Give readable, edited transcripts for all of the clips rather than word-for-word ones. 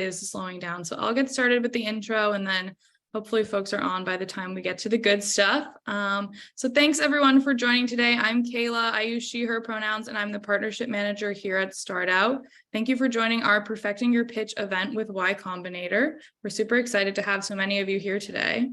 is slowing down. So I'll get started with the intro, and then hopefully folks are on by the time we get to the good stuff. So thanks everyone for joining today. I'm Kayla. I use she, her pronouns, and I'm the partnership manager here at Start Out. Thank you for joining our Perfecting Your Pitch event with Y Combinator. We're super excited to have so many of you here today.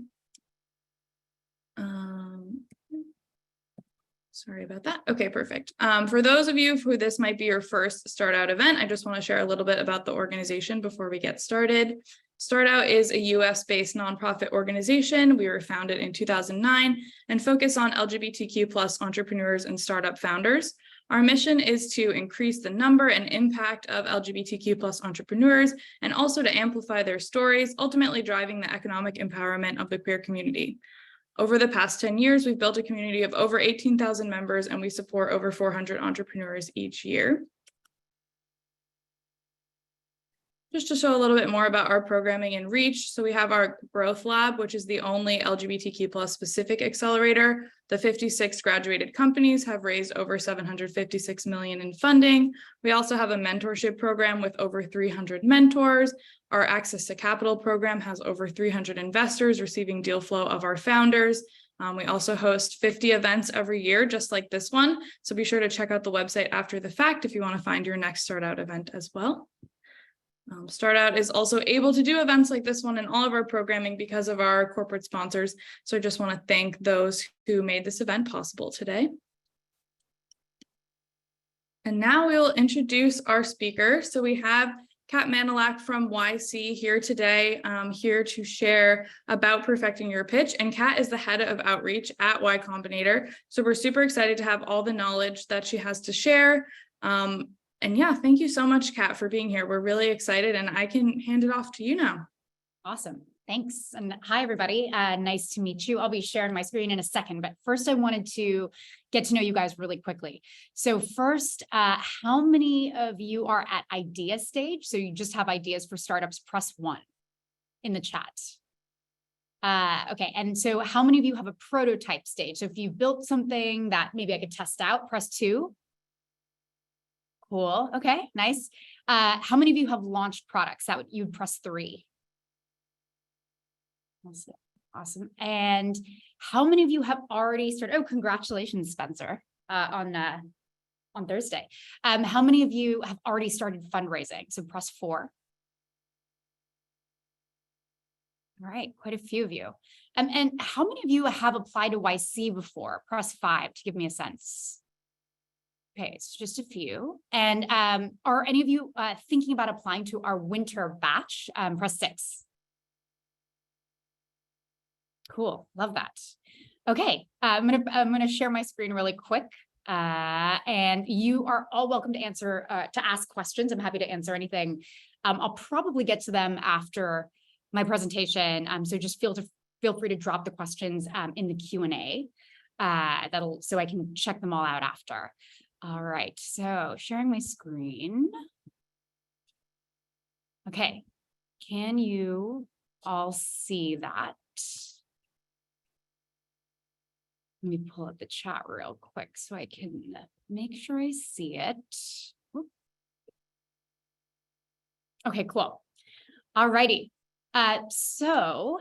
Sorry about that. Okay, perfect. For those of you who this might be your first Start Out event, I just want to share a little bit about the organization before we get started. Start Out is a US-based nonprofit organization. We were founded in 2009 and focus on LGBTQ+ entrepreneurs and startup founders. Our mission is to increase the number and impact of LGBTQ+ entrepreneurs and also to amplify their stories, ultimately driving the economic empowerment of the queer community. Over the past 10 years, we've built a community of over 18,000 members, and we support over 400 entrepreneurs each year. Just to show a little bit more about our programming and reach, so we have our Growth Lab, which is the only LGBTQ+ specific accelerator. The 56 graduated companies have raised over $756 million in funding. We also have a mentorship program with over 300 mentors. Our Access to Capital program has over 300 investors receiving deal flow of our founders. We also host 50 events every year, just like this one. So be sure to check out the website after the fact if you want to find your next Start Out event as well. Start Out is also able to do events like this one and all of our programming because of our corporate sponsors. So I just want to thank those who made this event possible today. And now we'll introduce our speaker. So we have Kat Mañalac from YC here today, here to share about perfecting your pitch. And Kat is the head of outreach at Y Combinator. So we're super excited to have all the knowledge that she has to share. And yeah, thank you so much, Kat, for being here. We're really excited, and I can hand it off to you now. Awesome. Thanks. And hi, everybody. Nice to meet you. I'll be sharing my screen in a second, but first I wanted to get to know you guys really quickly. So first, how many of you are at idea stage? So you just have ideas for startups, press 1 in the chat. Okay. And so how many of you have a prototype stage? So if you built something that maybe I could test out, press 2. Cool. Okay, nice. How many of you have launched products? That you'd press 3. Awesome. And how many of you have already started? Oh, congratulations, Spencer, on Thursday. How many of you have already started fundraising? So press 4. All right, quite a few of you. And how many of you have applied to YC before? Press 5 to give me a sense. Okay, it's just a few. And are any of you thinking about applying to our winter batch? Press 6. Cool, love that. Okay, I'm gonna share my screen really quick. And you are all welcome to ask questions. I'm happy to answer anything. I'll probably get to them after my presentation. So just feel free to drop the questions in the Q&A. So I can check them all out after. All right, so sharing my screen. Okay, can you all see that? Let me pull up the chat real quick so I can make sure I see it. Okay, cool. All righty. So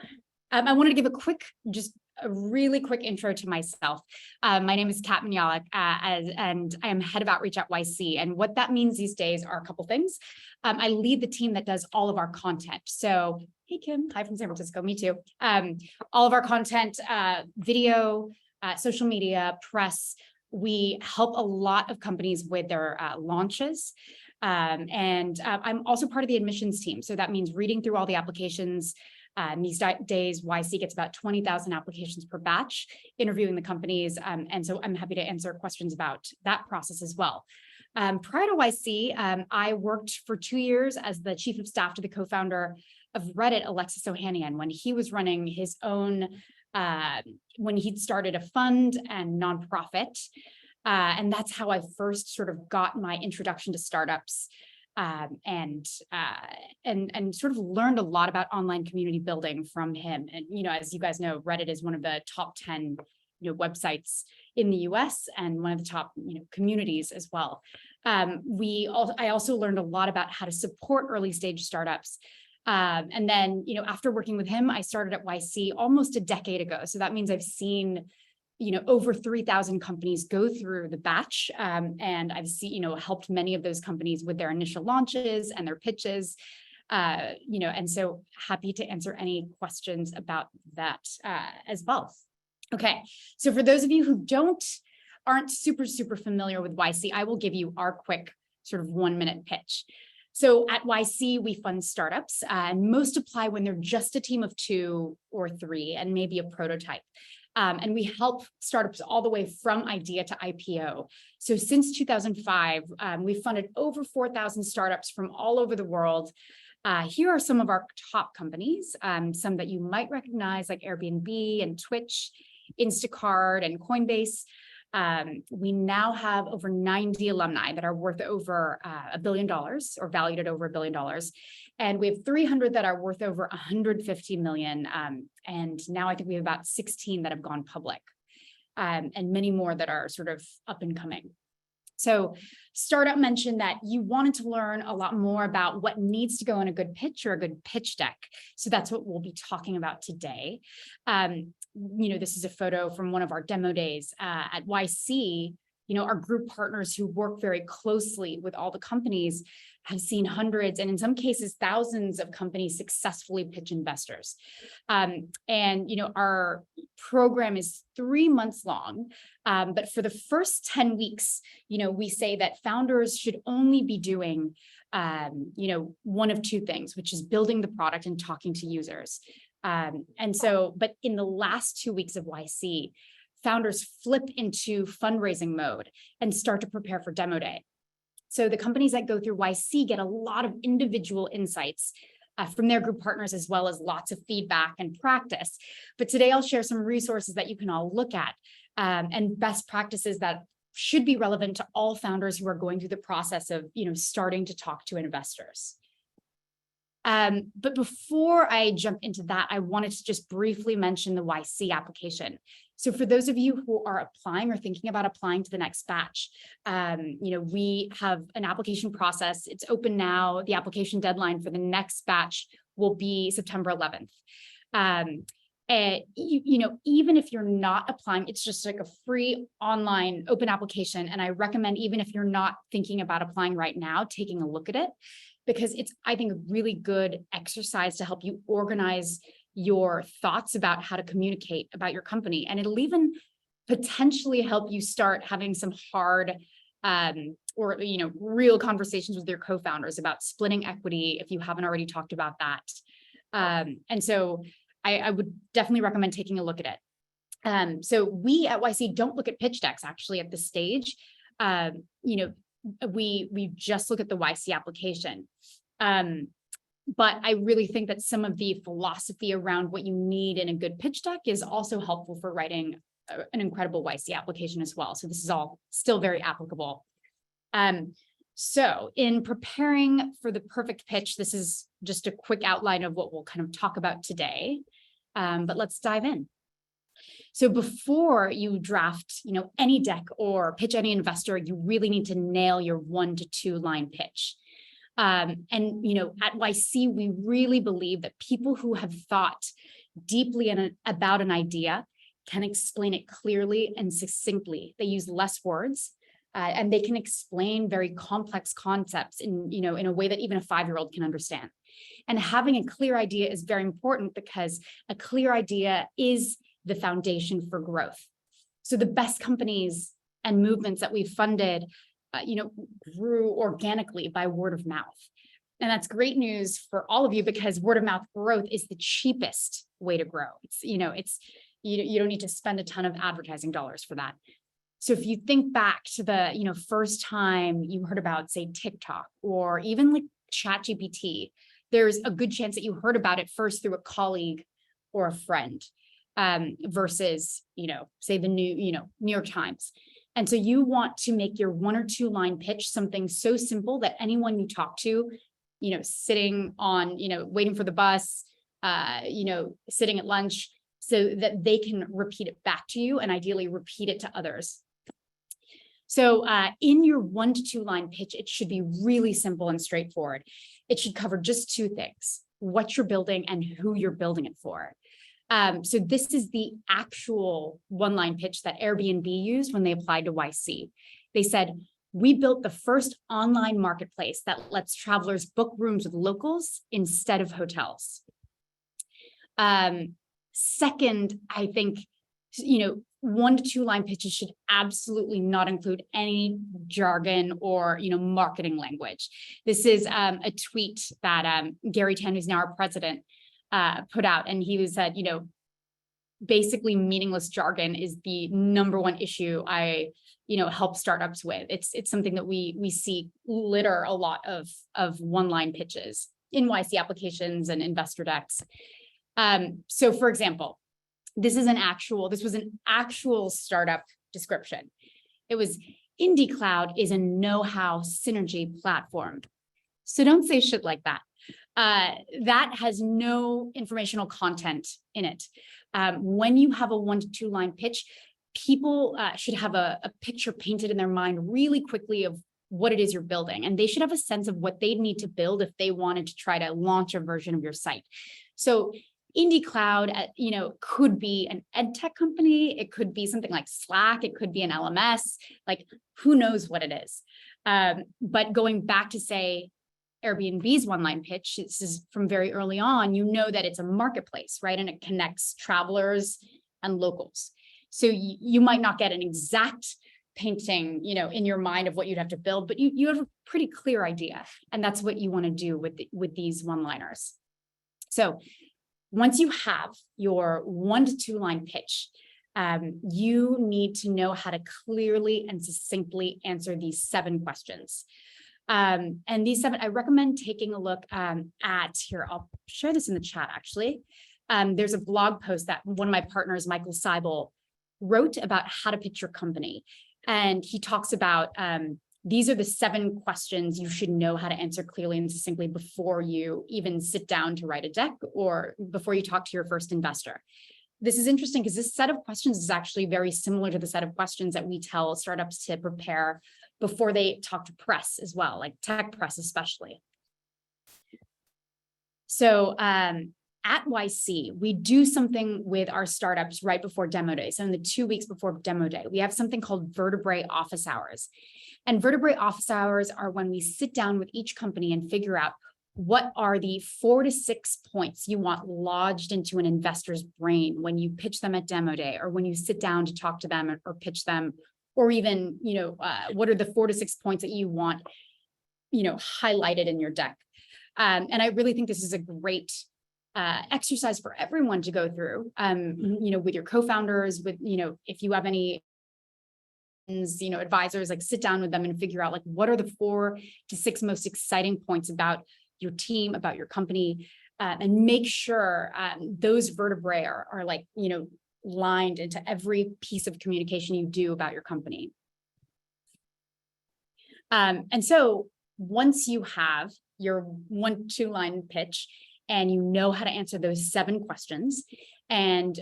I wanted to give a really quick intro to myself. My name is Kat Mañalac, and I am head of outreach at YC. And what that means these days are a couple things. I lead the team that does all of our content. So, hey, Kim, hi from San Francisco, me too. All of our content, video, social media, press. We help a lot of companies with their launches. And I'm also part of the admissions team. So that means reading through all the applications. These days, YC gets about 20,000 applications per batch, interviewing the companies. And so I'm happy to answer questions about that process as well. Prior to YC, I worked for 2 years as the chief of staff to the co-founder of Reddit, Alexis Ohanian, when he was running his own, when he'd started a fund and nonprofit. And that's how I first sort of got my introduction to startups. And sort of learned a lot about online community building from him. And, as you guys know, Reddit is one of the top 10, websites in the US and one of the top, communities as well. I also learned a lot about how to support early stage startups. And then, after working with him, I started at YC almost a decade ago. So that means I've seen, over 3,000 companies go through the batch. And I've seen, helped many of those companies with their initial launches and their pitches. And so happy to answer any questions about that as well. Okay, so for those of you who aren't super familiar with YC, I will give you our quick sort of 1-minute pitch. So at YC, we fund startups, and most apply when they're just a team of 2 or 3 and maybe a prototype. And we help startups all the way from idea to IPO. So since 2005, we've funded over 4,000 startups from all over the world. Here are some of our top companies, some that you might recognize like Airbnb and Twitch, Instacart and Coinbase. We now have over 90 alumni that are worth over $1 billion or valued at over $1 billion. And we have 300 that are worth over 150 million. And now I think we have about 16 that have gone public, and many more that are sort of up and coming. So Startup mentioned that you wanted to learn a lot more about what needs to go in a good pitch or a good pitch deck. So that's what we'll be talking about today. This is a photo from one of our demo days at YC. Our group partners who work very closely with all the companies have seen hundreds and in some cases thousands of companies successfully pitch investors. Our program is 3 months long, but for the first 10 weeks, we say that founders should only be doing, one of 2 things, which is building the product and talking to users. But in the last 2 weeks of YC, founders flip into fundraising mode and start to prepare for demo day. So the companies that go through YC get a lot of individual insights from their group partners, as well as lots of feedback and practice. But today I'll share some resources that you can all look at and best practices that should be relevant to all founders who are going through the process of, starting to talk to investors. But before I jump into that, I wanted to just briefly mention the YC application. So for those of you who are applying or thinking about applying to the next batch, we have an application process. It's open now. The application deadline for the next batch will be September 11th. Even if you're not applying, it's just like a free online open application. And I recommend, even if you're not thinking about applying right now, taking a look at it, because it's, I think, a really good exercise to help you organize your thoughts about how to communicate about your company. And it'll even potentially help you start having some hard real conversations with your co-founders about splitting equity if you haven't already talked about that. And so I would definitely recommend taking a look at it. So we at YC don't look at pitch decks actually at this stage. We just look at the YC application. But I really think that some of the philosophy around what you need in a good pitch deck is also helpful for writing an incredible YC application as well. So this is all still very applicable. So in preparing for the perfect pitch, this is just a quick outline of what we'll kind of talk about today. But let's dive in. So before you draft, any deck or pitch any investor, you really need to nail your 1 to 2 line pitch. At YC, we really believe that people who have thought deeply about an idea can explain it clearly and succinctly. They use less words, and they can explain very complex concepts in a way that even a 5-year-old can understand. And having a clear idea is very important because a clear idea is the foundation for growth. So the best companies and movements that we've funded grew organically by word of mouth. And that's great news for all of you because word of mouth growth is the cheapest way to grow. You don't need to spend a ton of advertising dollars for that. So if you think back to the, first time you heard about, say, TikTok or even like ChatGPT, there's a good chance that you heard about it first through a colleague or a friend versus, say the New York Times. And so you want to make your 1 or 2 line pitch something so simple that anyone you talk to, sitting on, waiting for the bus, sitting at lunch, so that they can repeat it back to you and ideally repeat it to others. So in your 1 to 2 line pitch, it should be really simple and straightforward. It should cover just 2 things: what you're building and who you're building it for. So this is the actual 1-line pitch that Airbnb used when they applied to YC. They said, "We built the first online marketplace that lets travelers book rooms with locals instead of hotels." Second, I think, 1 to 2 line pitches should absolutely not include any jargon or, marketing language. This is a tweet that Gary Tan, who's now our president, put out, and he said, basically meaningless jargon is the number one issue I, help startups with. It's something that we see litter a lot of 1-line pitches in YC applications and investor decks. So for example, this was an actual startup description. It was, IndieCloud is a know-how synergy platform. So don't say shit like that. That has no informational content in it. When you have a 1 to 2 line pitch, people should have a picture painted in their mind really quickly of what it is you're building. And they should have a sense of what they'd need to build if they wanted to try to launch a version of your site. So IndieCloud, could be an ed tech company. It could be something like Slack. It could be an LMS, like who knows what it is. But going back to, say, Airbnb's 1-line pitch, this is from very early on, that it's a marketplace, right? And it connects travelers and locals. So you might not get an exact painting, in your mind of what you'd have to build, but you have a pretty clear idea. And that's what you want to do with these 1-liners. So once you have your 1 to 2 line pitch, you need to know how to clearly and succinctly answer these 7 questions. And these 7, I recommend taking a look at here. I'll share this in the chat, actually. There's a blog post that one of my partners, Michael Seibel, wrote about how to pitch your company. And he talks about these are the 7 questions you should know how to answer clearly and succinctly before you even sit down to write a deck or before you talk to your first investor. This is interesting because this set of questions is actually very similar to the set of questions that we tell startups to prepare before they talk to press as well, like tech press especially. So at YC, we do something with our startups right before demo day. So in the 2 weeks before demo day, we have something called vertebrae office hours. And vertebrae office hours are when we sit down with each company and figure out what are the 4 to 6 points you want lodged into an investor's brain when you pitch them at demo day, or when you sit down to talk to them or pitch them, or even, what are the 4 to 6 points that you want, highlighted in your deck. And I really think this is a great exercise for everyone to go through, with your co-founders, with, if you have any advisors, like sit down with them and figure out like what are the 4 to 6 most exciting points about your team, about your company, and make sure those vertebrae are like, lined into every piece of communication you do about your company. And so once you have your 1 to 2 line pitch and you know how to answer those 7 questions, and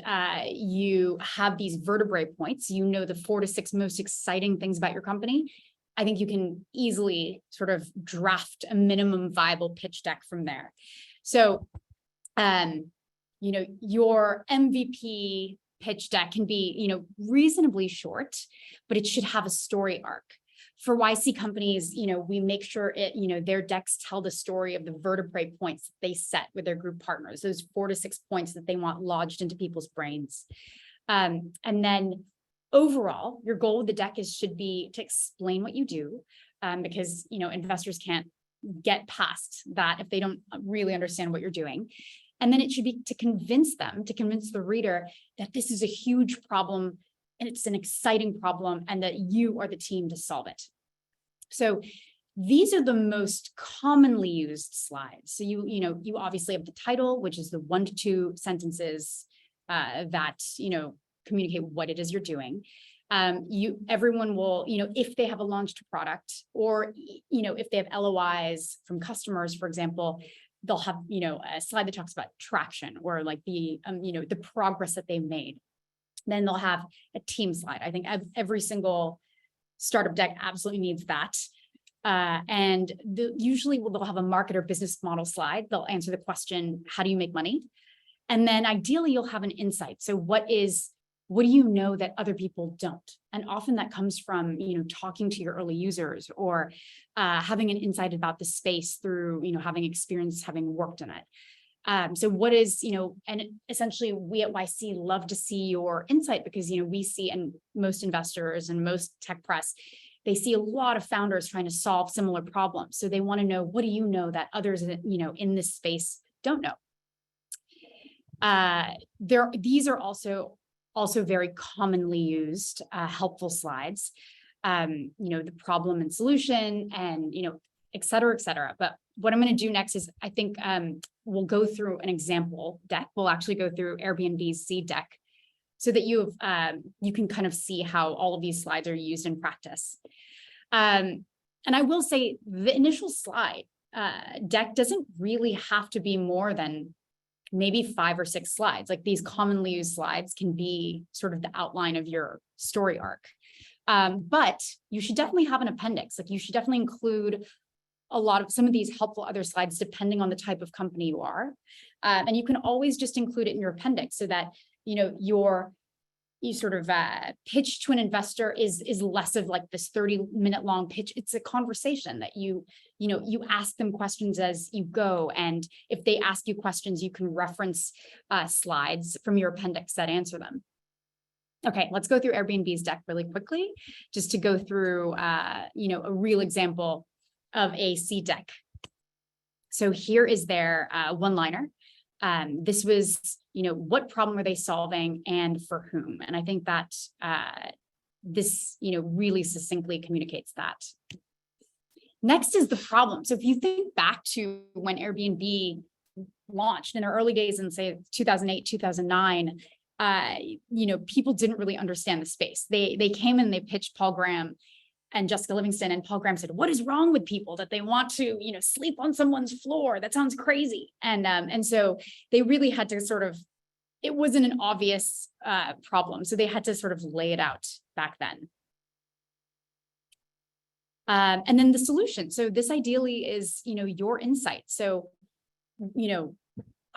you have these vertebrae points, the 4 to 6 most exciting things about your company, I think you can easily sort of draft a minimum viable pitch deck from there. So, your MVP pitch deck can be, reasonably short, but it should have a story arc. For YC companies, we make sure their decks tell the story of the vertebrae points that they set with their group partners, those 4 to 6 points that they want lodged into people's brains. And then overall, your goal with the deck should be to explain what you do, because, investors can't get past that if they don't really understand what you're doing. And then it should be to convince the reader that this is a huge problem and it's an exciting problem and that you are the team to solve it. So these are the most commonly used slides. So you obviously have the title, which is the 1 to 2 sentences that communicate what it is you're doing. Everyone will, if they have a launched product, or if they have LOIs from customers, for example, they'll have a slide that talks about traction, or like the progress that they've made. Then they'll have a team slide. I think every single Startup deck absolutely needs that. And usually they'll have a market or business model slide. They'll answer the question, how do you make money? And then ideally you'll have an insight. So what do you know that other people don't? And often that comes from, talking to your early users or having an insight about the space through, having experience, having worked in it. So what is, and essentially we at YC love to see your insight because, we see, and most investors and most tech press, they see a lot of founders trying to solve similar problems. So they want to know, what do you know that others, in this space don't know? These are also very commonly used helpful slides, the problem and solution and, et cetera, et cetera. But what I'm going to do next is I think we'll go through an example deck. We'll actually go through Airbnb's seed deck so that you can kind of see how all of these slides are used in practice. And I will say the initial slide deck doesn't really have to be more than maybe 5 or 6 slides. Like these commonly used slides can be sort of the outline of your story arc. But you should definitely have an appendix. Like you should definitely include some of these helpful other slides depending on the type of company you are. And you can always just include it in your appendix so that, you sort of pitch to an investor is less of like this 30-minute long pitch. It's a conversation that you ask them questions as you go. And if they ask you questions, you can reference slides from your appendix that answer them. Okay, let's go through Airbnb's deck really quickly, just to go through, a real example of a seed deck. So here is their one-liner. This was, what problem are they solving and for whom? And I think that this, really succinctly communicates that. Next is the problem. So if you think back to when Airbnb launched in their early days in say 2008, 2009, people didn't really understand the space. They came and they pitched Paul Graham and Jessica Livingston, and Paul Graham said, what is wrong with people that they want to, sleep on someone's floor? That sounds crazy. And so they really had to it wasn't an obvious problem. So they had to sort of lay it out back then. And then the solution. So this ideally is, your insight. So,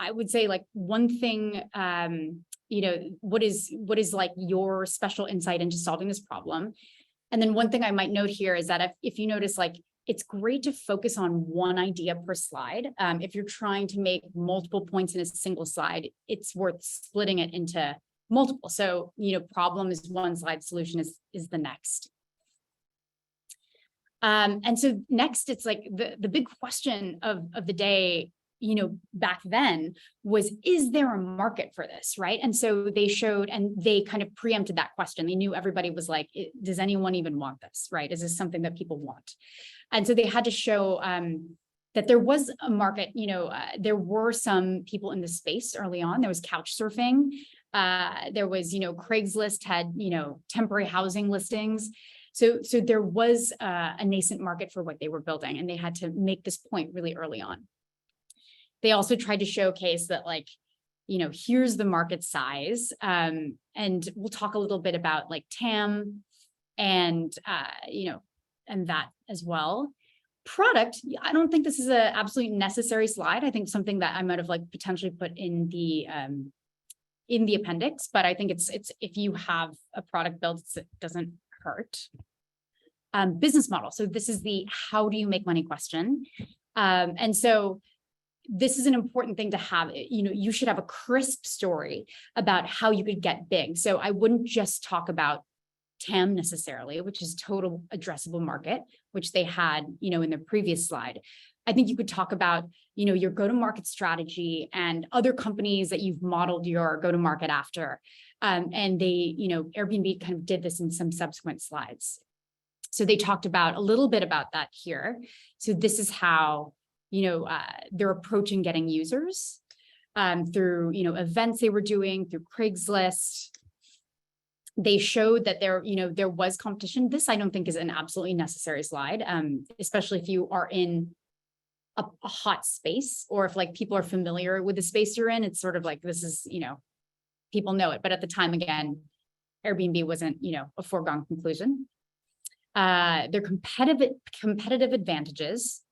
I would say like one thing, what is like your special insight into solving this problem? And then one thing I might note here is that if you notice, like, it's great to focus on one idea per slide. If you're trying to make multiple points in a single slide, it's worth splitting it into multiple. So, problem is one slide, solution is the next. And so next, it's like the big question of the day, back then was, is there a market for this, right? And so they showed, and they kind of preempted that question. They knew everybody was like, does anyone even want this, right? Is this something that people want? And so they had to show that there was a market, there were some people in the space early on. There was couch surfing. There was, Craigslist had, temporary housing listings. So there was a nascent market for what they were building, and they had to make this point really early on. They also tried to showcase that, like, here's the market size. And we'll talk a little bit about like TAM and, and that as well. Product, I don't think this is an absolutely necessary slide. I think something that I might have like potentially put in the appendix, but I think it's if you have a product built, it doesn't hurt. Business model. So this is the how do you make money question. And so this is an important thing to have. You should have a crisp story about how you could get big. So I wouldn't just talk about TAM necessarily, which is total addressable market, which they had, in their previous slide. I think you could talk about, your go-to-market strategy and other companies that you've modeled your go-to-market after. And they, Airbnb kind of did this in some subsequent slides. So they talked about a little bit about that here. So this is how, they're approaching getting users through, events they were doing, through Craigslist. They showed that there was competition. This I don't think is an absolutely necessary slide, especially if you are in a hot space, or if like people are familiar with the space you're in. It's sort of like, this is, people know it. But at the time, again, Airbnb wasn't, a foregone conclusion. Their competitive advantages.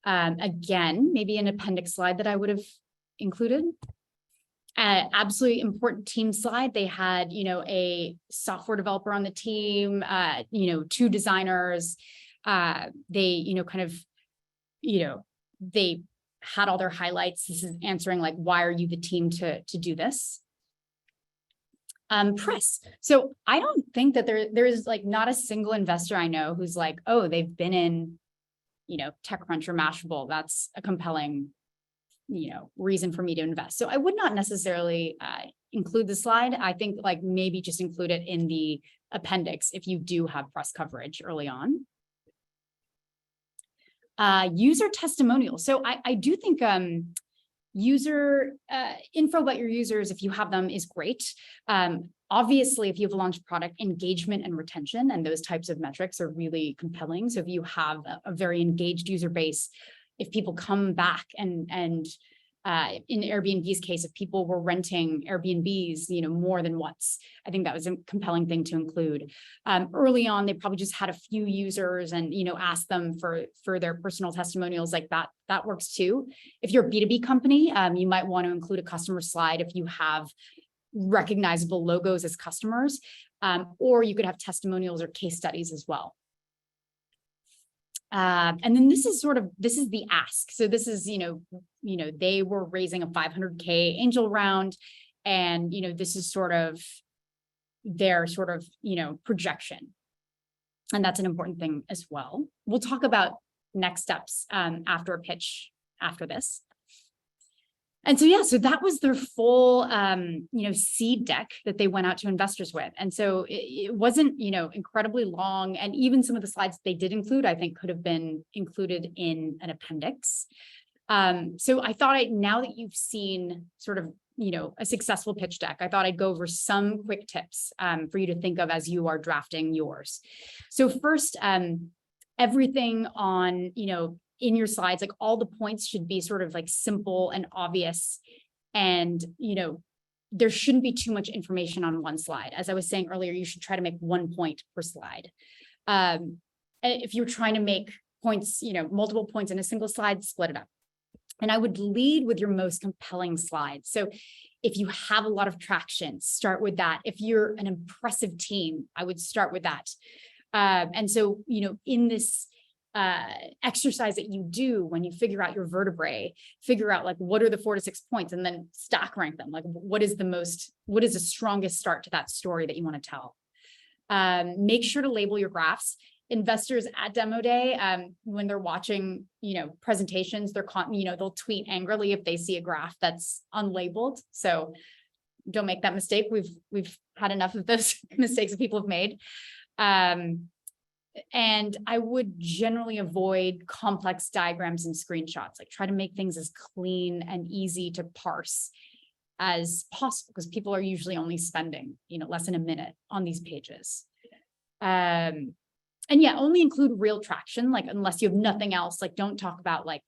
Again, maybe an appendix slide that I would have included. Absolutely important team slide. They had, a software developer on the team, 2 designers. They, they had all their highlights. This is answering like, why are you the team to do this? Press. So I don't think that there is like not a single investor I know who's like, oh, they've been in, TechCrunch or Mashable. That's a compelling, reason for me to invest. So I would not necessarily include the slide. I think like maybe just include it in the appendix if you do have press coverage early on. User testimonials. So I do think user info about your users, if you have them, is great. Obviously, if you have a launched product, engagement and retention and those types of metrics are really compelling. So if you have a very engaged user base, if people come back and in Airbnb's case, if people were renting Airbnbs, more than once, I think that was a compelling thing to include. Early on, they probably just had a few users and, asked them for their personal testimonials like that. That works too. If you're a B2B company, you might want to include a customer slide if you have recognizable logos as customers, or you could have testimonials or case studies as well. And then this is the ask. So this is, they were raising a 500K angel round, and, this is sort of their projection. And that's an important thing as well. We'll talk about next steps after a pitch after this. And so, so that was their full, seed deck that they went out to investors with. And so it wasn't, incredibly long. And even some of the slides they did include, I think could have been included in an appendix. So I thought now that you've seen sort of, a successful pitch deck, I thought I'd go over some quick tips for you to think of as you are drafting yours. So first, everything on, in your slides, like all the points should be sort of like simple and obvious. And, there shouldn't be too much information on one slide. As I was saying earlier, you should try to make 1 point per slide. And if you're trying to make points, multiple points in a single slide, split it up. And I would lead with your most compelling slide. So if you have a lot of traction, start with that. If you're an impressive team, I would start with that. And so, in this exercise that you do when you figure out your vertebrae, figure out like what are the 4 to 6 points, and then stack rank them. Like what is the strongest start to that story that you want to tell? Make sure to label your graphs. Investors at demo day, when they're watching, presentations, they'll tweet angrily if they see a graph that's unlabeled. So don't make that mistake. We've had enough of those mistakes that people have made. And I would generally avoid complex diagrams and screenshots, like try to make things as clean and easy to parse as possible, because people are usually only spending, less than a minute on these pages. And only include real traction, like unless you have nothing else, like don't talk about like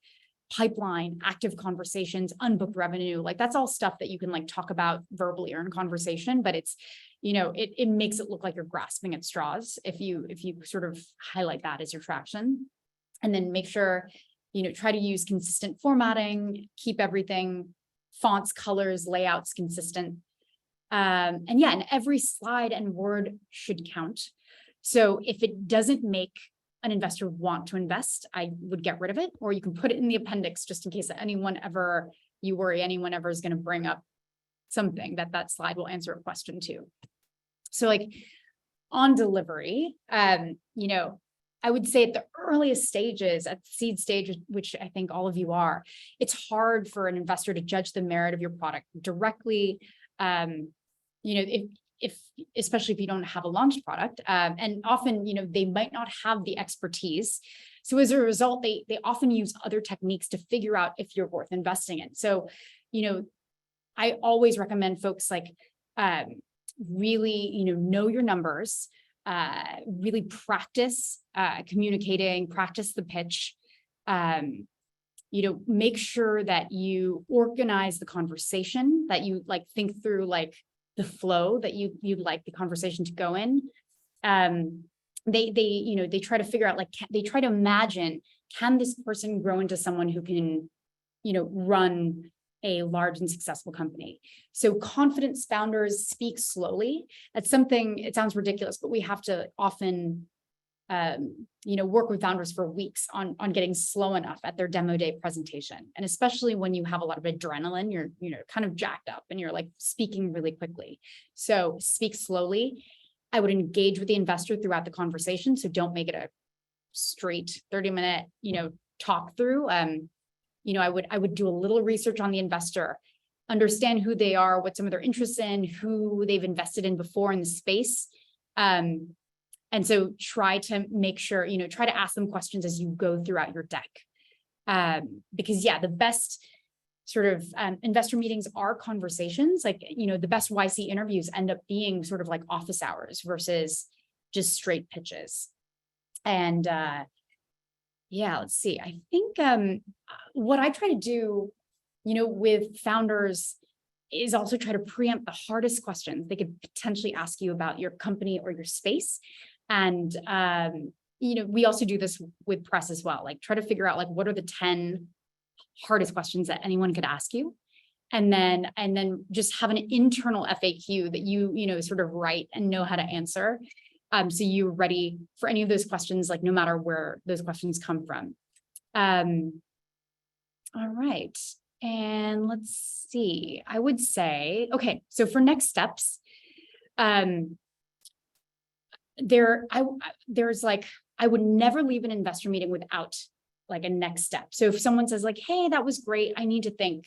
pipeline, active conversations, unbooked revenue. Like that's all stuff that you can like talk about verbally or in conversation, but it's, it makes it look like you're grasping at straws if you sort of highlight that as your traction. And then make sure, try to use consistent formatting, keep everything, fonts, colors, layouts consistent. And every slide and word should count. So if it doesn't make an investor want to invest, I would get rid of it, or you can put it in the appendix just in case anyone ever is going to bring up something that slide will answer a question to. So like on delivery, I would say at the earliest stages, at the seed stage, which I think all of you are, it's hard for an investor to judge the merit of your product directly. Especially if you don't have a launched product, and often, they might not have the expertise. So as a result, they often use other techniques to figure out if you're worth investing in. So, I always recommend folks like really, know your numbers, really practice communicating, practice the pitch, make sure that you organize the conversation, that you like think through like the flow that you'd like the conversation to go in. they try to figure out, like, they try to imagine, can this person grow into someone who can, run a large and successful company? So confidence founders speak slowly. That's something, it sounds ridiculous, but we have to often, work with founders for weeks on getting slow enough at their demo day presentation. And especially when you have a lot of adrenaline, you're, kind of jacked up and you're like speaking really quickly. So speak slowly. I would engage with the investor throughout the conversation. So don't make it a straight 30-minute, talk through. I would do a little research on the investor, understand who they are, what some of their interests in, who they've invested in before in the space. And so try to make sure, try to ask them questions as you go throughout your deck. Because the best sort of investor meetings are conversations. Like, the best YC interviews end up being sort of like office hours versus just straight pitches. And let's see. I think what I try to do, with founders is also try to preempt the hardest questions they could potentially ask you about your company or your space. And, we also do this with press as well, like try to figure out, like, what are the 10 hardest questions that anyone could ask you. And then just have an internal FAQ that you sort of write and know how to answer. So you're ready for any of those questions, like no matter where those questions come from. All right. And let's see, I would say, okay, so for next steps, there's like, I would never leave an investor meeting without like a next step. So if someone says like, hey, that was great, I need to think,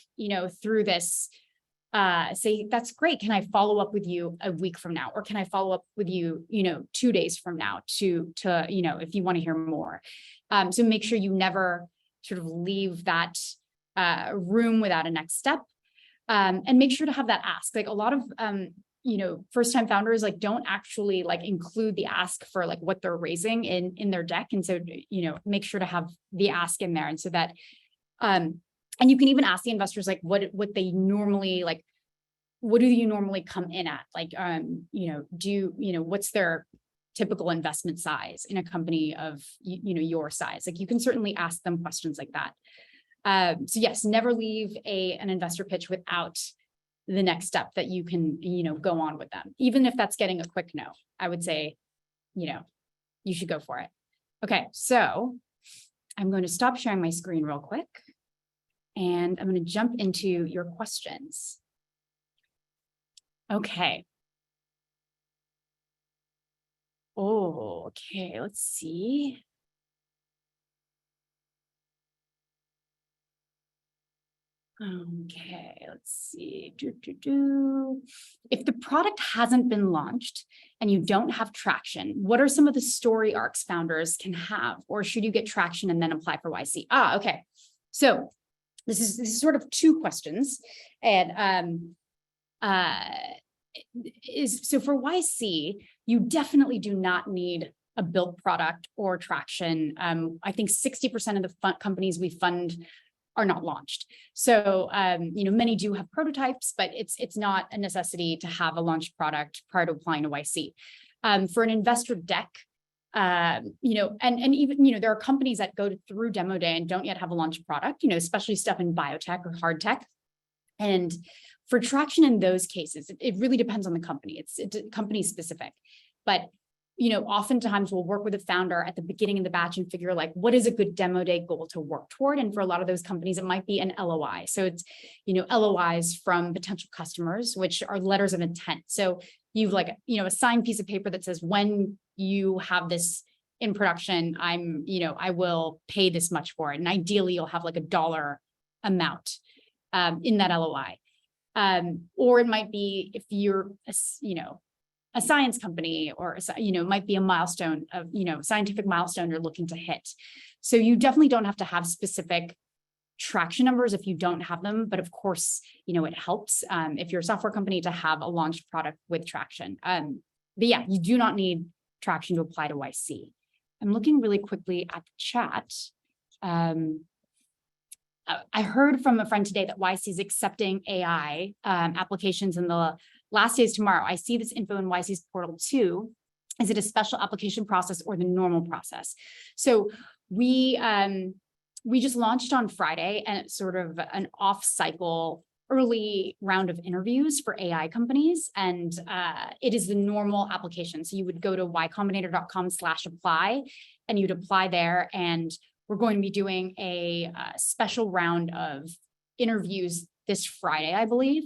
through this, say, that's great. Can I follow up with you a week from now? Or can I follow up with you, 2 days from now to, if you want to hear more. So make sure you never sort of leave that room without a next step. And make sure to have that ask. Like a lot of, first-time founders like don't actually like include the ask for like what they're raising in their deck. And so, make sure to have the ask in there. And so that, and you can even ask the investors like what they normally like, what do you normally come in at? Like, what's their typical investment size in a company of, your size? Like you can certainly ask them questions like that. So yes, never leave an investor pitch without the next step that you can, go on with them. Even if that's getting a quick no, I would say, you should go for it. Okay, so I'm going to stop sharing my screen real quick and I'm going to jump into your questions. Okay. Oh, okay, let's see. Okay, let's see. If the product hasn't been launched and you don't have traction, what are some of the story arcs founders can have? Or should you get traction and then apply for YC? Okay. So this is sort of two questions. And so for YC, you definitely do not need a built product or traction. I think 60% of the companies we fund are not launched. So, many do have prototypes, but it's not a necessity to have a launched product prior to applying to YC. For an investor deck, and even, there are companies that go through demo day and don't yet have a launched product, especially stuff in biotech or hard tech. And for traction in those cases, it really depends on the company. It's company specific, but oftentimes we'll work with a founder at the beginning of the batch and figure like, what is a good demo day goal to work toward? And for a lot of those companies, it might be an LOI. So it's, LOIs from potential customers, which are letters of intent. So you've like, a signed piece of paper that says, when you have this in production, I will pay this much for it. And ideally you'll have like a dollar amount in that LOI. Or it might be if you're, a science company or, might be a milestone of, scientific milestone you're looking to hit. So you definitely don't have to have specific traction numbers if you don't have them. But of course, it helps if you're a software company to have a launched product with traction. But yeah, you do not need traction to apply to YC. I'm looking really quickly at the chat. I heard from a friend today that YC is accepting AI applications in the last day is tomorrow. I see this info in YC's portal too. Is it a special application process or the normal process? So we just launched on Friday, and it's sort of an off-cycle early round of interviews for AI companies. And it is the normal application. So you would go to ycombinator.com/apply, and you'd apply there. And we're going to be doing a special round of interviews this Friday, I believe.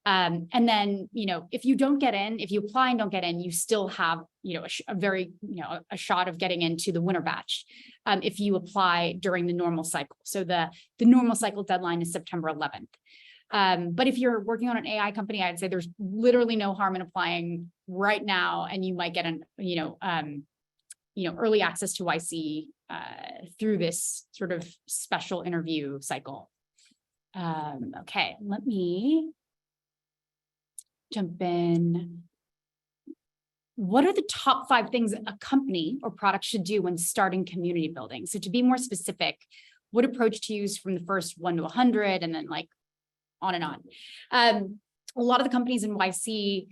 And then, if you don't get in, if you apply and don't get in, you still have, a shot of getting into the winter batch if you apply during the normal cycle. So the normal cycle deadline is September 11th. But if you're working on an AI company, I'd say there's literally no harm in applying right now, and you might get early access to YC through this sort of special interview cycle. Okay, let me jump in. What are the top 5 things a company or product should do when starting community building? So to be more specific, what approach to use from the first 1 to 100, and then like on and on. A lot of the companies in YC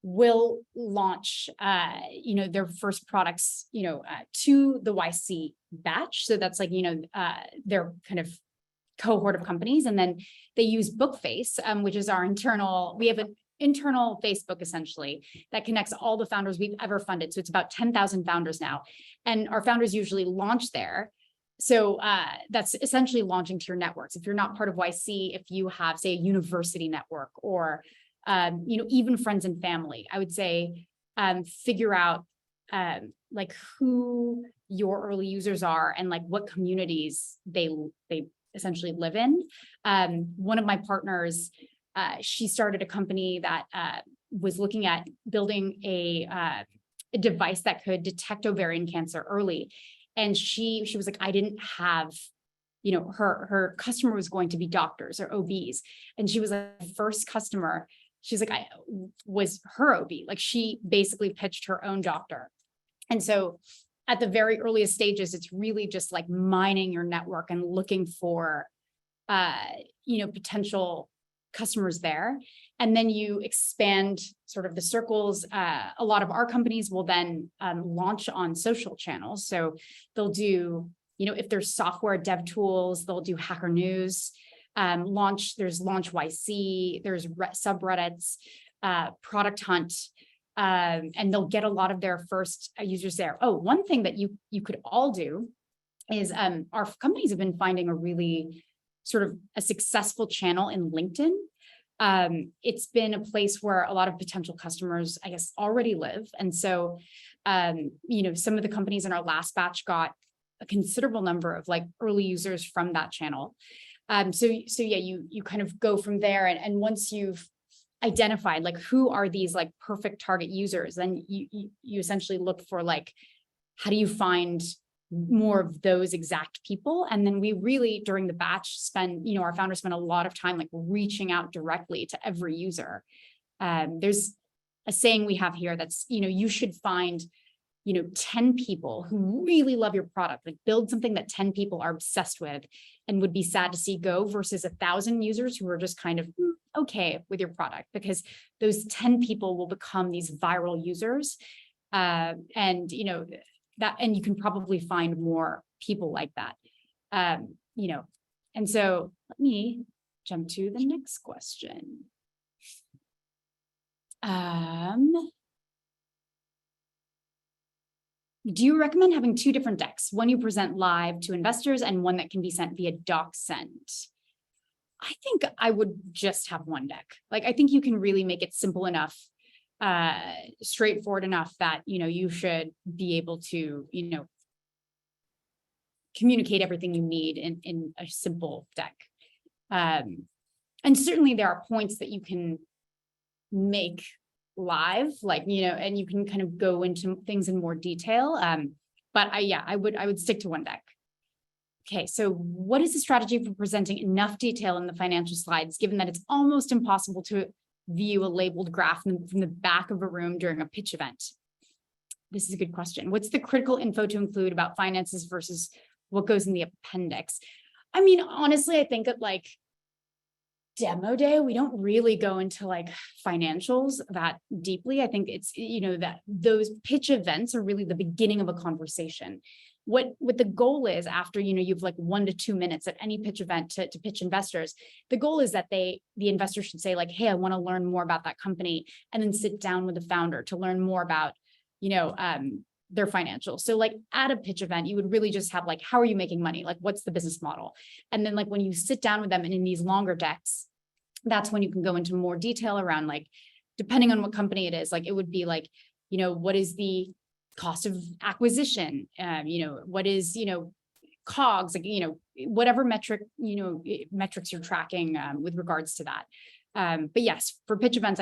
will launch, their first products, to the YC batch. So that's like, their kind of cohort of companies. And then they use Bookface, which is our internal, we have an internal Facebook essentially that connects all the founders we've ever funded. So it's about 10,000 founders now. And our founders usually launch there. So that's essentially launching to your networks. If you're not part of YC, if you have, say, a university network or, even friends and family, I would say figure out like who your early users are and like what communities they essentially live in. One of my partners, she started a company that was looking at building a device that could detect ovarian cancer early. And she was like, I didn't have, her customer was going to be doctors or OBs. And she was like, the first customer, she's like, I was her OB. Like she basically pitched her own doctor. And so at the very earliest stages, it's really just like mining your network and looking for, potential customers there. And then you expand sort of the circles. A lot of our companies will then launch on social channels. So they'll do, if there's software dev tools, they'll do Hacker News, there's Launch YC, there's subreddits, Product Hunt, and they'll get a lot of their first users there. Oh, one thing that you could all do is our companies have been finding a really sort of a successful channel in LinkedIn. It's been a place where a lot of potential customers, I guess, already live. And so, some of the companies in our last batch got a considerable number of like early users from that channel. So yeah, you kind of go from there. And once you've identified like who are these like perfect target users, then you essentially look for like, how do you find more of those exact people? And then we really, during the batch, our founders spend a lot of time like reaching out directly to every user. There's a saying we have here that's, you should find, 10 people who really love your product, like build something that 10 people are obsessed with and would be sad to see go, versus 1,000 users who are just kind of okay with your product, because those 10 people will become these viral users. And you can probably find more people like that, and so let me jump to the next question. Do you recommend having 2 different decks? One you present live to investors and one that can be sent via DocSend? I think I would just have one deck. Like, I think you can really make it simple enough, straightforward enough that, you should be able to, communicate everything you need in a simple deck. And certainly there are points that you can make live, like, and you can kind of go into things in more detail. But I would stick to one deck. Okay, so what is the strategy for presenting enough detail in the financial slides, given that it's almost impossible to view a labeled graph from the back of a room during a pitch event? This is a good question. What's the critical info to include about finances versus what goes in the appendix? I mean, honestly, I think that like demo day, we don't really go into like financials that deeply. I think it's, that those pitch events are really the beginning of a conversation. What the goal is after, you've like 1 to 2 minutes at any pitch event to pitch investors, the goal is that the investor should say like, hey, I want to learn more about that company, and then sit down with the founder to learn more about, their financials. So like at a pitch event, you would really just have like, how are you making money? Like, what's the business model? And then like when you sit down with them and in these longer decks, that's when you can go into more detail around like, depending on what company it is, like it would be like, what is the cost of acquisition? What is, COGS, like, whatever metrics you're tracking with regards to that. But yes, for pitch events,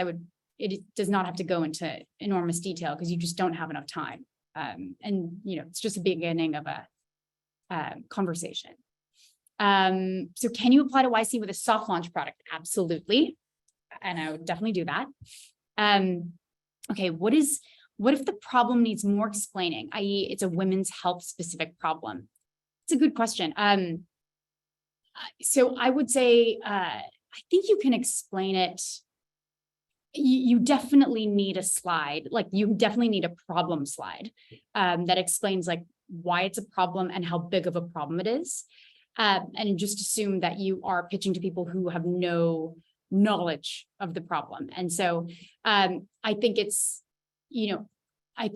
it does not have to go into enormous detail because you just don't have enough time. It's just the beginning of a conversation. So can you apply to YC with a soft launch product? Absolutely. And I would definitely do that. Okay, what if the problem needs more explaining, i.e. it's a women's health specific problem? It's a good question. So I would say, I think you can explain it. You definitely need a slide, like you definitely need a problem slide that explains like why it's a problem and how big of a problem it is. And just assume that you are pitching to people who have no knowledge of the problem. And so I think it's, I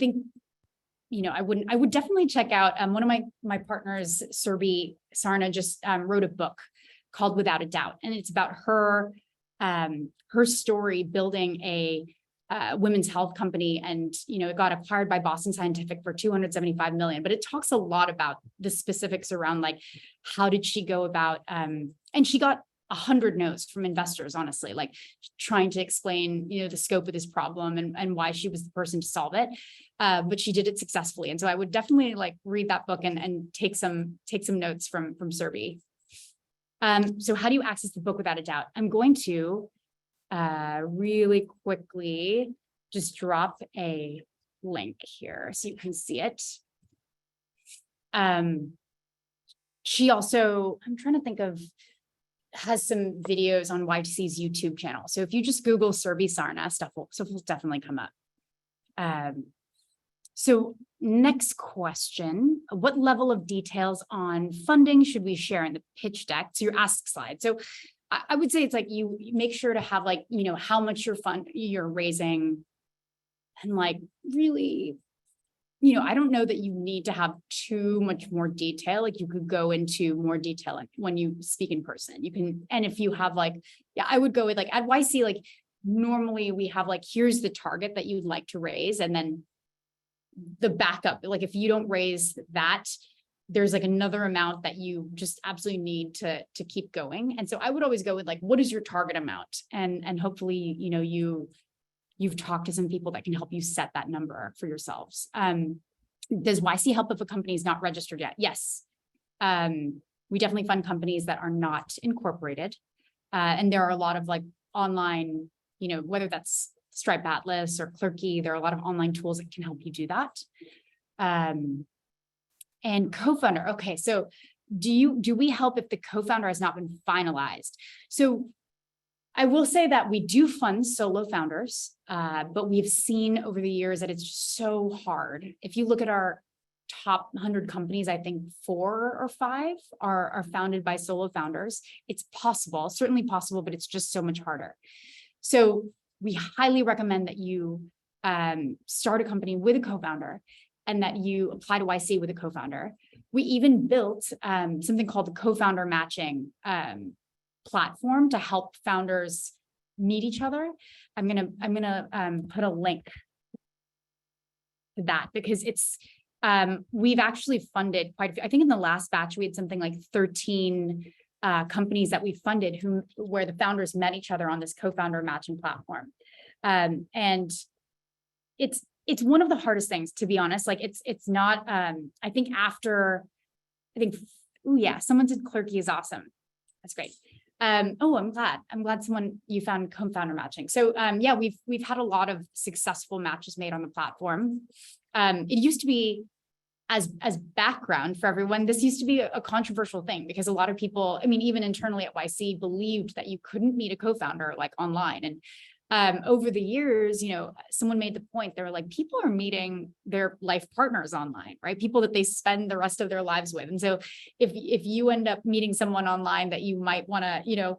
would definitely check out one of my partners, Surbi Sarna, just wrote a book called Without a Doubt. And it's about her story building a women's health company, and it got acquired by Boston Scientific for $275 million. But it talks a lot about the specifics around like how did she go about, and she got 100 no's from investors, honestly, like trying to explain the scope of this problem and why she was the person to solve it. But she did it successfully, and so I would definitely like read that book and take some notes from Surbi. So how do you access the book Without a Doubt? I'm going to really quickly just drop a link here so you can see it. She also, I'm trying to think of, has some videos on YTC's YouTube channel. So if you just Google Surbi Sarna, stuff will definitely come up. So next question, what level of details on funding should we share in the pitch deck? So your ask slide. So I would say it's like you make sure to have like, how much you're raising, and like really, I don't know that you need to have too much more detail. Like you could go into more detail when you speak in person. You can, and if you have like, I would go with like at YC, like normally we have like, here's the target that you'd like to raise. And then the backup, like if you don't raise that, there's like another amount that you just absolutely need to keep going. And so I would always go with like, what is your target amount? And hopefully, you've talked to some people that can help you set that number for yourselves. Does YC help if a company is not registered yet? Yes. We definitely fund companies that are not incorporated. And there are a lot of like online, whether that's Stripe Atlas or Clerky, there are a lot of online tools that can help you do that. And co-founder. Okay, so do we help if the co-founder has not been finalized? So I will say that we do fund solo founders, but we've seen over the years that it's just so hard. If you look at our top 100 companies, I think 4 or 5 are founded by solo founders. It's possible, certainly possible, but it's just so much harder. So we highly recommend that you start a company with a co-founder, and that you apply to YC with a co-founder. We even built something called the co-founder matching platform to help founders meet each other. I'm gonna put a link to that because it's we've actually funded quite a few. I think in the last batch we had something like 13 companies that we funded where the founders met each other on this co-founder matching platform, and it's one of the hardest things, to be honest. Like it's not, I think someone said Clerky is awesome. That's great. I'm glad you found co-founder matching. So we've had a lot of successful matches made on the platform. It used to be as background for everyone, this used to be a controversial thing because a lot of people, I mean, even internally at YC, believed that you couldn't meet a co-founder like online. And over the years, someone made the point, they were like, people are meeting their life partners online, right? People that they spend the rest of their lives with. And so if you end up meeting someone online that you might want to,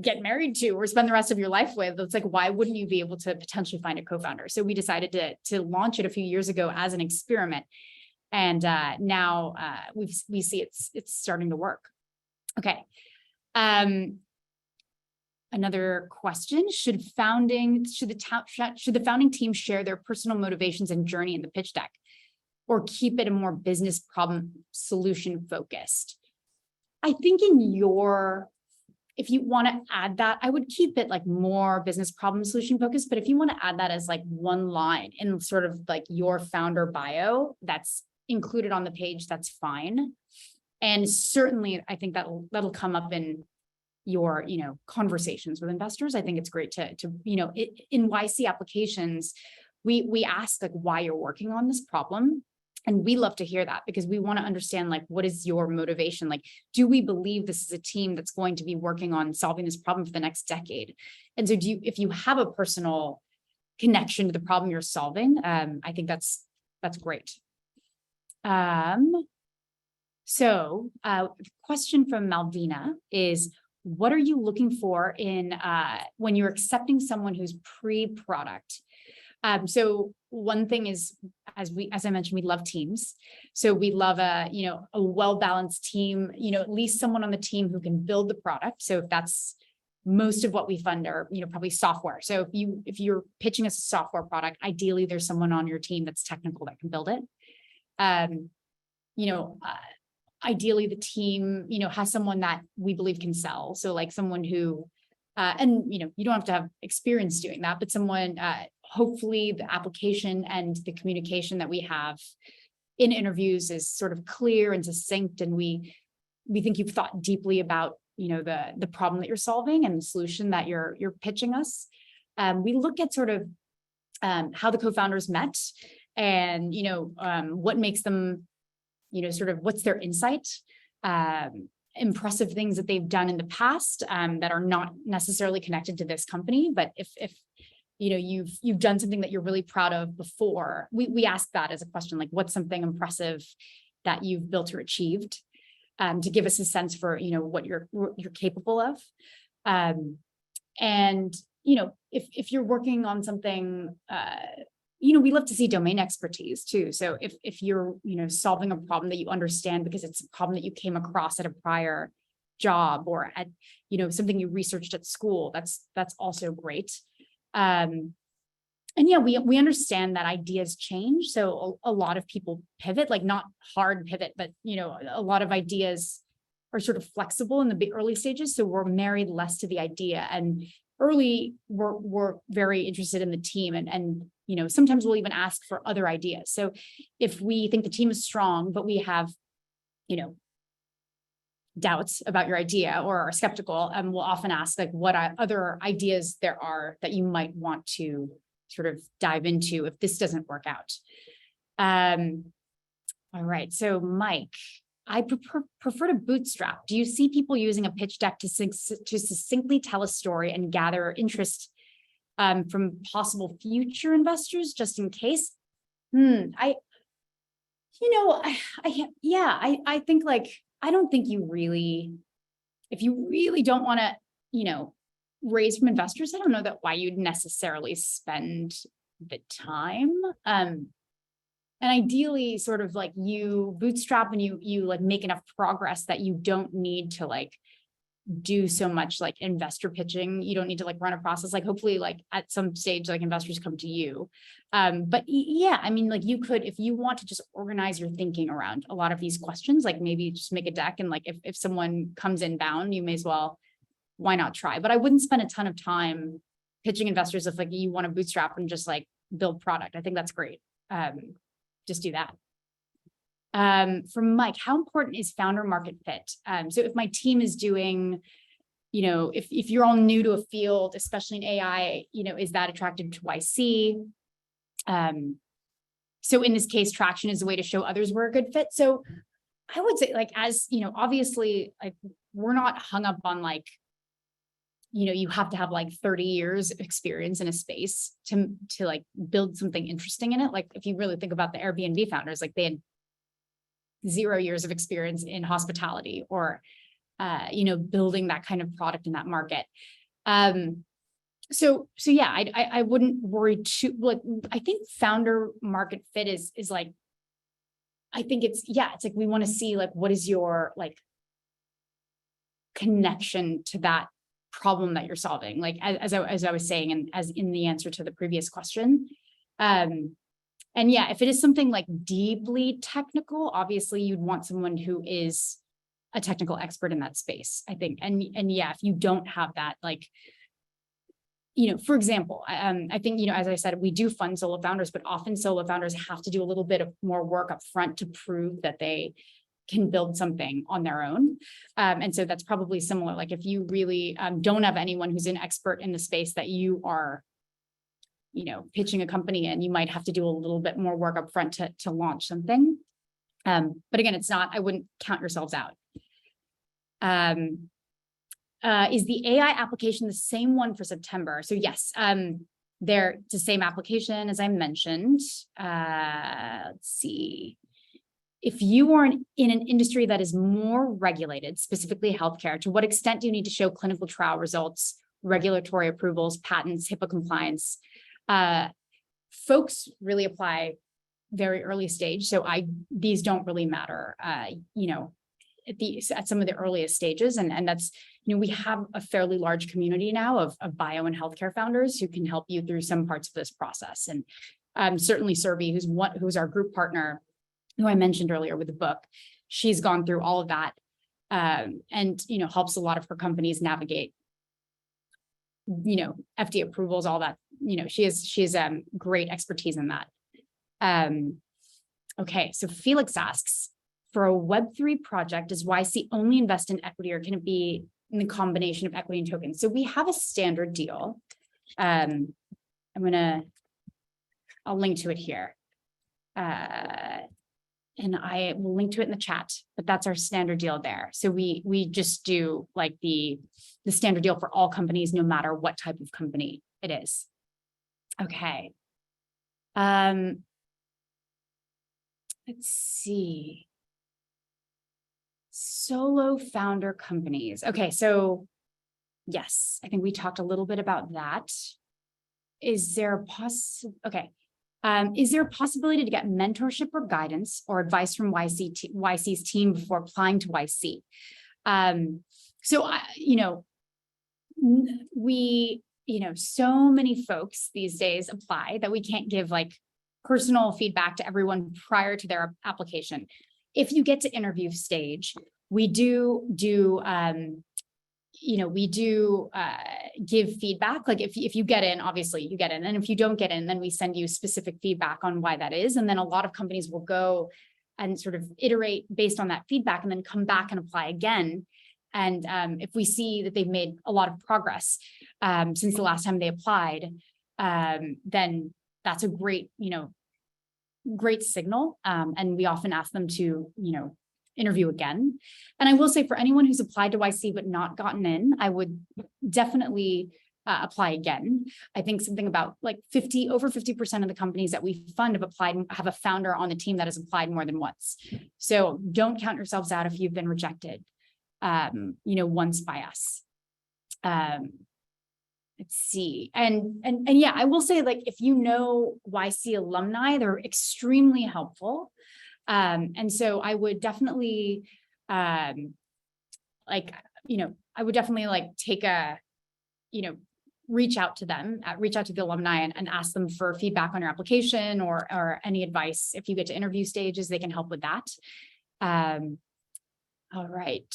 get married to or spend the rest of your life with, it's like, why wouldn't you be able to potentially find a co-founder? So we decided to launch it a few years ago as an experiment. And now we see it's starting to work. Okay. Another question, should the founding team share their personal motivations and journey in the pitch deck, or keep it a more business problem solution focused? I think if you want to add that, I would keep it like more business problem solution focused. But if you want to add that as like one line in sort of like your founder bio that's included on the page, that's fine. And certainly I think that'll come up in your, conversations with investors. I think it's great to in YC applications, we ask like why you're working on this problem. And we love to hear that because we want to understand, like, what is your motivation? Like, do we believe this is a team that's going to be working on solving this problem for the next decade? And so if you have a personal connection to the problem you're solving, I think that's great. So question from Malvina is, what are you looking for in when you're accepting someone who's pre-product? So one thing is, as I mentioned, we love teams. So we love a well-balanced team, at least someone on the team who can build the product. So if that's most of what we fund are, probably software. So if you're pitching us a software product, ideally there's someone on your team that's technical that can build it. Ideally the team, has someone that we believe can sell. So like someone who, and you don't have to have experience doing that, but someone, hopefully the application and the communication that we have in interviews is sort of clear and succinct. And we think you've thought deeply about, the problem that you're solving and the solution that you're pitching us. We look at sort of how the co-founders met and, what makes them, sort of what's their insight, impressive things that they've done in the past that are not necessarily connected to this company. But if you've done something that you're really proud of before, we ask that as a question, like what's something impressive that you've built or achieved, to give us a sense for, what you're capable of. And, if you're working on something, we love to see domain expertise too. So if you're, solving a problem that you understand because it's a problem that you came across at a prior job or at, something you researched at school, that's also great. And yeah, we understand that ideas change. So a lot of people pivot, like not hard pivot, but, a lot of ideas are sort of flexible in the early stages. So we're married less to the idea, and early we're very interested in the team and sometimes we'll even ask for other ideas. So if we think the team is strong, but we have, doubts about your idea or are skeptical, and we'll often ask like what other ideas there are that you might want to sort of dive into if this doesn't work out. All right, so Mike, I prefer to bootstrap. Do you see people using a pitch deck to succinctly tell a story and gather interest from possible future investors just in case? I think like, I don't think if you really don't want to, raise from investors, I don't know that why you'd necessarily spend the time. And ideally sort of like you bootstrap and you like make enough progress that you don't need to like do so much like investor pitching. You don't need to like run a process. Like hopefully like at some stage, like investors come to you. But yeah, I mean, like you could, if you want to just organize your thinking around a lot of these questions, like maybe just make a deck. And like, if someone comes inbound, you may as well, why not try? But I wouldn't spend a ton of time pitching investors if like you want to bootstrap and just like build product. I think that's great. Just do that. From Mike, how important is founder market fit? So if my team is doing, if you're all new to a field, especially in AI, is that attractive to YC? So in this case, traction is a way to show others we're a good fit. So I would say, like, as you know, obviously, like, we're not hung up on like, you have to have like 30 years of experience in a space to like build something interesting in it. Like, if you really think about the Airbnb founders, like they had 0 years of experience in hospitality or, building that kind of product in that market. So yeah, I wouldn't worry too, like, I think founder market fit is like, I think it's like, we want to see like, what is your like connection to that problem that you're solving? Like, as I was saying, and as in the answer to the previous question. And yeah, if it is something like deeply technical, obviously you'd want someone who is a technical expert in that space, I think. And yeah, if you don't have that, like, for example, I think, as I said, we do fund solo founders, but often solo founders have to do a little bit of more work up front to prove that they can build something on their own. And so that's probably similar. Like, if you really don't have anyone who's an expert in the space that you are, pitching a company in, you might have to do a little bit more work up front to launch something. But again, I wouldn't count yourselves out. Is the AI application the same one for September? So yes, they're the same application as I mentioned. Let's see. If you are in an industry that is more regulated, specifically healthcare, to what extent do you need to show clinical trial results, regulatory approvals, patents, HIPAA compliance? Folks really apply very early stage. So these don't really matter, at some of the earliest stages. And that's, we have a fairly large community now of bio and healthcare founders who can help you through some parts of this process. And certainly Survey, who's our group partner, who I mentioned earlier with the book, she's gone through all of that, and, helps a lot of her companies navigate, FDA approvals, all that. She has great expertise in that. Okay, so Felix asks, for a Web3 project, does YC only invest in equity, or can it be in the combination of equity and tokens? So we have a standard deal. I'll link to it here. And I will link to it in the chat, but that's our standard deal there. So we just do like the standard deal for all companies, no matter what type of company it is. Okay. Let's see. Solo founder companies. Okay, so yes, I think we talked a little bit about that. Is there a possibility to get mentorship or guidance or advice from YC's team before applying to YC? So many folks these days apply that we can't give like personal feedback to everyone prior to their application. If you get to interview stage, we do give feedback. Like, if you get in, obviously you get in. And if you don't get in, then we send you specific feedback on why that is. And then a lot of companies will go and sort of iterate based on that feedback and then come back and apply again. And if we see that they've made a lot of progress since the last time they applied, then that's a great signal. And we often ask them to, interview again. And I will say, for anyone who's applied to YC but not gotten in, I would definitely apply again. I think something about like over 50% of the companies that we fund have applied and have a founder on the team that has applied more than once. So don't count yourselves out if you've been rejected, once by us. Let's see. And yeah, I will say, like, if you know YC alumni, they're extremely helpful. And so I would definitely, take a, reach out to them, reach out to the alumni and ask them for feedback on your application or any advice. If you get to interview stages, they can help with that. All right.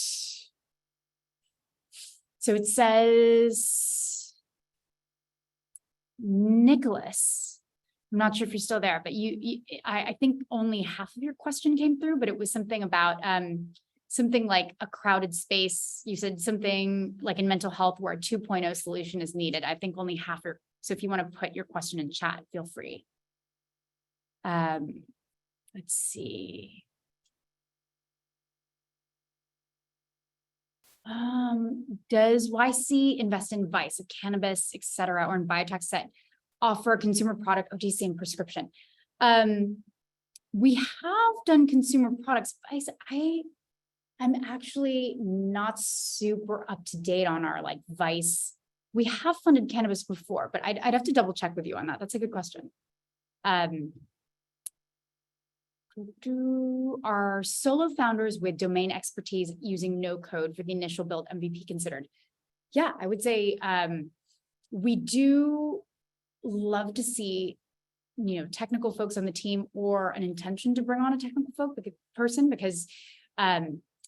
So it says, Nicholas, I'm not sure if you're still there, but I think only half of your question came through, but it was something about something like a crowded space. You said something like in mental health where a 2.0 solution is needed. I think only half. So if you want to put your question in chat, feel free. Let's see. Does YC invest in Vice, cannabis, et cetera, or in biotech set, offer a consumer product, OTC, and prescription? We have done consumer products. I'm actually not super up to date on our like Vice. We have funded cannabis before, but I'd have to double check with you on that. That's a good question. Are solo founders with domain expertise using no code for the initial build MVP considered? Yeah, I would say we do love to see, technical folks on the team or an intention to bring on a technical person, because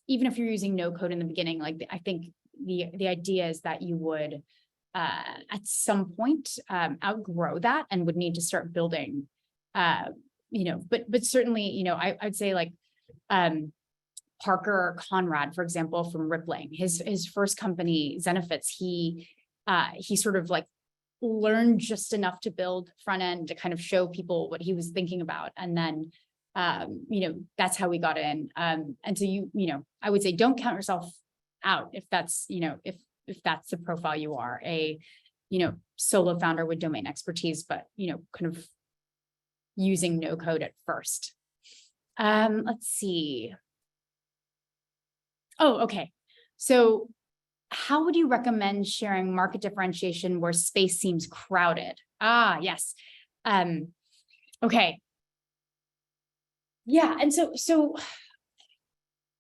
even if you're using no code in the beginning, like I think the idea is that you would at some point outgrow that and would need to start building, but certainly, I'd say like Parker Conrad, for example, from Rippling, his first company, Zenefits, he sort of like learned just enough to build front end to kind of show people what he was thinking about. And then, that's how we got in. And so I would say don't count yourself out if that's, if that's the profile you are, a, solo founder with domain expertise, but, kind of using no code at first. Let's see. Oh, okay. So how would you recommend sharing market differentiation where space seems crowded? Ah, yes. Okay. Yeah, and so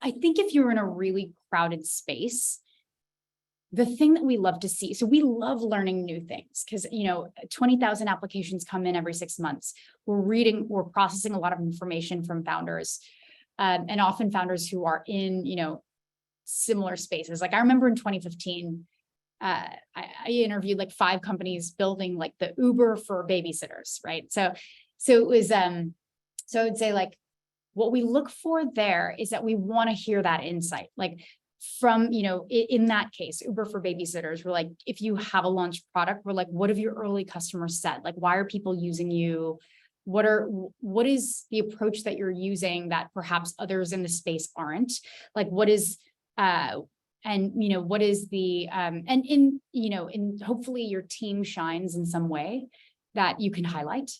I think if you're in a really crowded space, the thing that we love to see, so we love learning new things because, 20,000 applications come in every 6 months. We're processing a lot of information from founders, and often founders who are in, similar spaces. Like I remember in 2015, I interviewed like 5 companies building like the Uber for babysitters, right? So it was, so I would say like, what we look for there is that we want to hear that insight, like from, in that case, Uber for babysitters, we're like, if you have a launch product, we're like, what have your early customers said? Like, why are people using you? What is the approach that you're using that perhaps others in the space aren't? Like, what is, and what is the, and in hopefully your team shines in some way that you can highlight.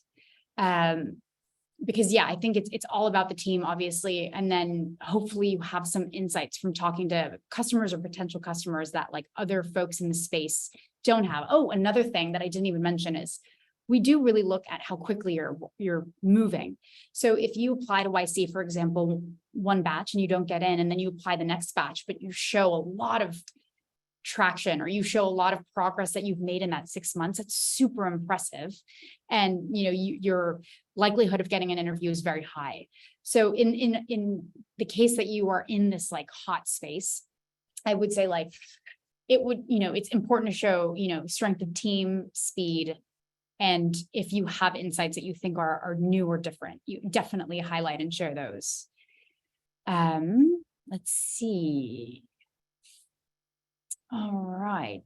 Because yeah, I think it's all about the team, obviously. And then hopefully you have some insights from talking to customers or potential customers that like other folks in the space don't have. Oh, another thing that I didn't even mention is we do really look at how quickly you're moving. So if you apply to YC, for example, one batch and you don't get in, and then you apply the next batch, but you show a lot of traction or you show a lot of progress that you've made in that 6 months, it's super impressive. And your likelihood of getting an interview is very high. So in the case that you are in this like hot space, I would say like it would, it's important to show, strength of team, speed. And if you have insights that you think are new or different, you definitely highlight and share those. Let's see. All right.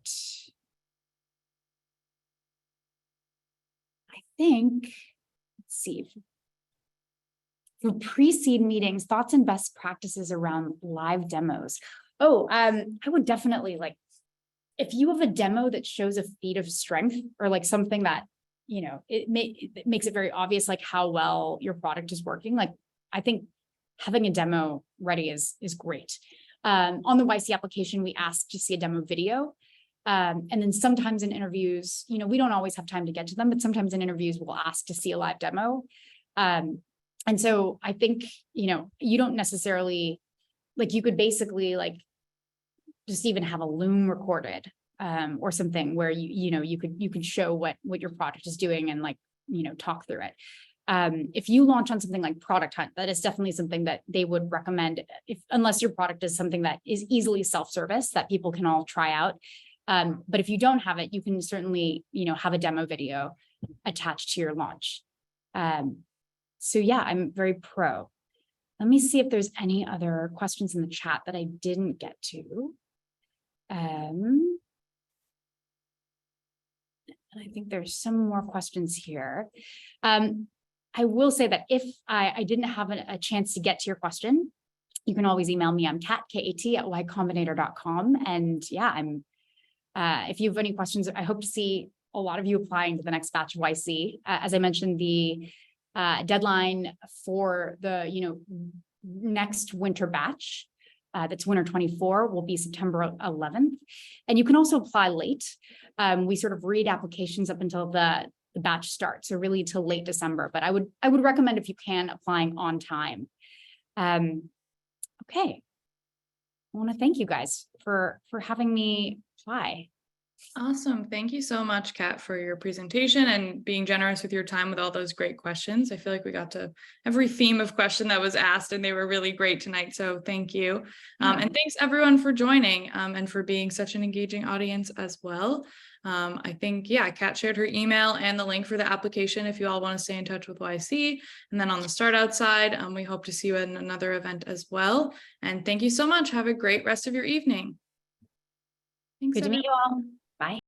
I think, let's see. For pre-seed meetings, thoughts and best practices around live demos. Oh, I would definitely like, if you have a demo that shows a feat of strength or like something that, it makes it very obvious, like how well your product is working. Like, I think having a demo ready is great. On the YC application, we ask to see a demo video. And then sometimes in interviews, we don't always have time to get to them, but sometimes in interviews, we'll ask to see a live demo. And so I think, you don't necessarily, like you could basically like just even have a Loom recorded or something where you could show what your product is doing and like, talk through it. If you launch on something like Product Hunt, that is definitely something that they would recommend unless your product is something that is easily self-service that people can all try out. But if you don't have it, you can certainly, have a demo video attached to your launch. So yeah, I'm very pro. Let me see if there's any other questions in the chat that I didn't get to. And I think there's some more questions here. I will say that if I didn't have a chance to get to your question, you can always email me. I'm kat@ycombinator.com. And yeah, if you have any questions, I hope to see a lot of you applying to the next batch of YC. As I mentioned, the deadline for the next winter batch, that's winter 24, will be September 11th. And you can also apply late. We sort of read applications up until the batch starts, so really till late December. But I would recommend, if you can, applying on time. Okay. I want to thank you guys for having me apply. Awesome. Thank you so much, Kat, for your presentation and being generous with your time with all those great questions. I feel like we got to every theme of question that was asked, and they were really great tonight. So thank you. And thanks everyone for joining and for being such an engaging audience as well. I think, Kat shared her email and the link for the application if you all want to stay in touch with YC. And then on the Start Out side, we hope to see you at another event as well. And thank you so much. Have a great rest of your evening. Thanks, Good to meet you all. Bye.